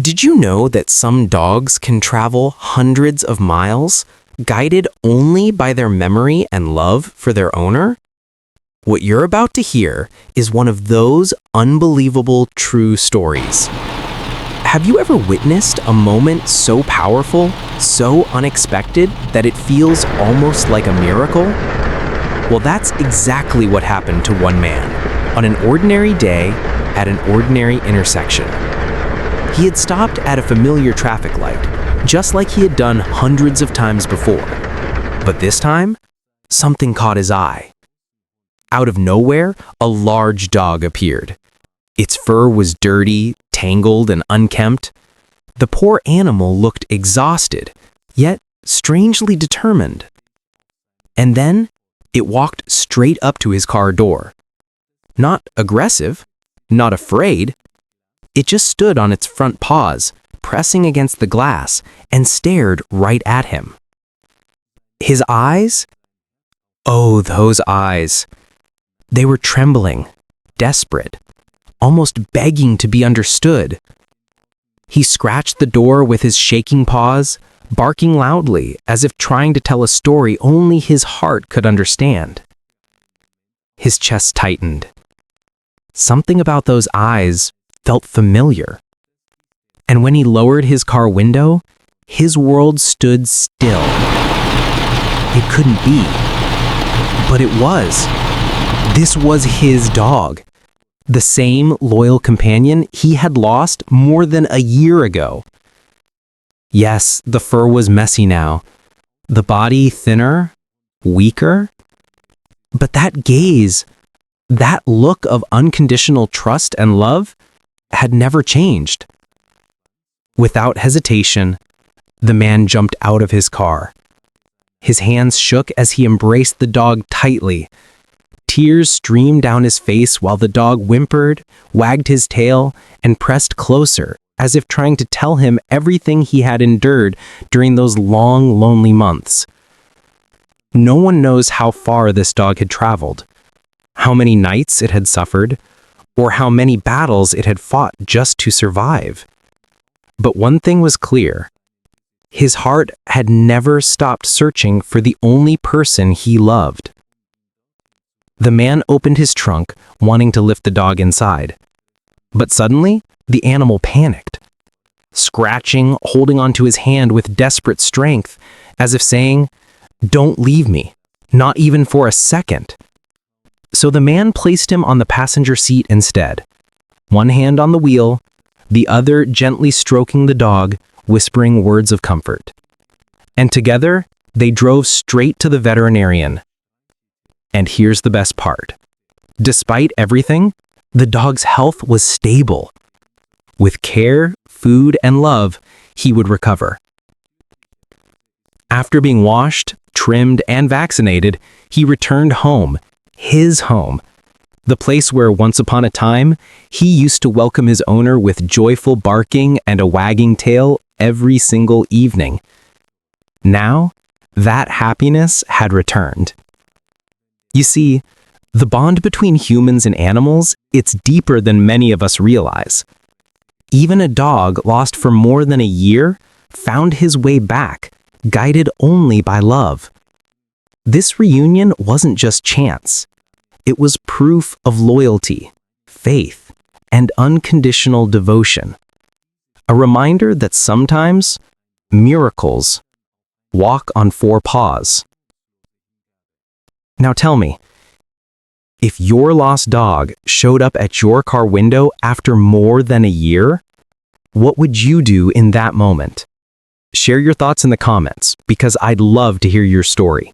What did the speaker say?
Did you know that some dogs can travel hundreds of miles, guided only by their memory and love for their owner? What you're about to hear is one of those unbelievable true stories. Have you ever witnessed a moment so powerful, so unexpected, that it feels almost like a miracle? Well, that's exactly what happened to one man on an ordinary day at an ordinary intersection. He had stopped at a familiar traffic light, just like he had done hundreds of times before. But this time, something caught his eye. Out of nowhere, a large dog appeared. Its fur was dirty, tangled, and unkempt. The poor animal looked exhausted, yet strangely determined. And then, it walked straight up to his car door. Not aggressive, not afraid. It just stood on its front paws, pressing against the glass, and stared right at him. His eyes? Oh, those eyes. They were trembling, desperate, almost begging to be understood. He scratched the door with his shaking paws, barking loudly as if trying to tell a story only his heart could understand. His chest tightened. Something about those eyes felt familiar. And when he lowered his car window, his world stood still. It couldn't be. But it was. This was his dog. The same loyal companion he had lost more than a year ago. Yes, the fur was messy now. The body thinner, weaker. But that gaze, that look of unconditional trust and love, had never changed. Without hesitation, the man jumped out of his car. His hands shook as he embraced the dog tightly. Tears streamed down his face while the dog whimpered, wagged his tail, and pressed closer, as if trying to tell him everything he had endured during those long, lonely months. No one knows how far this dog had traveled, how many nights it had suffered, or how many battles it had fought just to survive. But one thing was clear. His heart had never stopped searching for the only person he loved. The man opened his trunk, wanting to lift the dog inside. But suddenly, the animal panicked, scratching, holding onto his hand with desperate strength, as if saying, "Don't leave me, not even for a second." So the man placed him on the passenger seat instead, one hand on the wheel, the other gently stroking the dog, whispering words of comfort. And together, they drove straight to the veterinarian. And here's the best part. Despite everything, the dog's health was stable. With care, food, and love, he would recover. After being washed, trimmed, and vaccinated, he returned home, his home, the place where once upon a time, he used to welcome his owner with joyful barking and a wagging tail every single evening. Now, that happiness had returned. You see, the bond between humans and animals, it's deeper than many of us realize. Even a dog lost for more than a year found his way back, guided only by love. This reunion wasn't just chance. It was proof of loyalty, faith, and unconditional devotion. A reminder that sometimes miracles walk on four paws. Now tell me, if your lost dog showed up at your car window after more than a year, what would you do in that moment? Share your thoughts in the comments because I'd love to hear your story.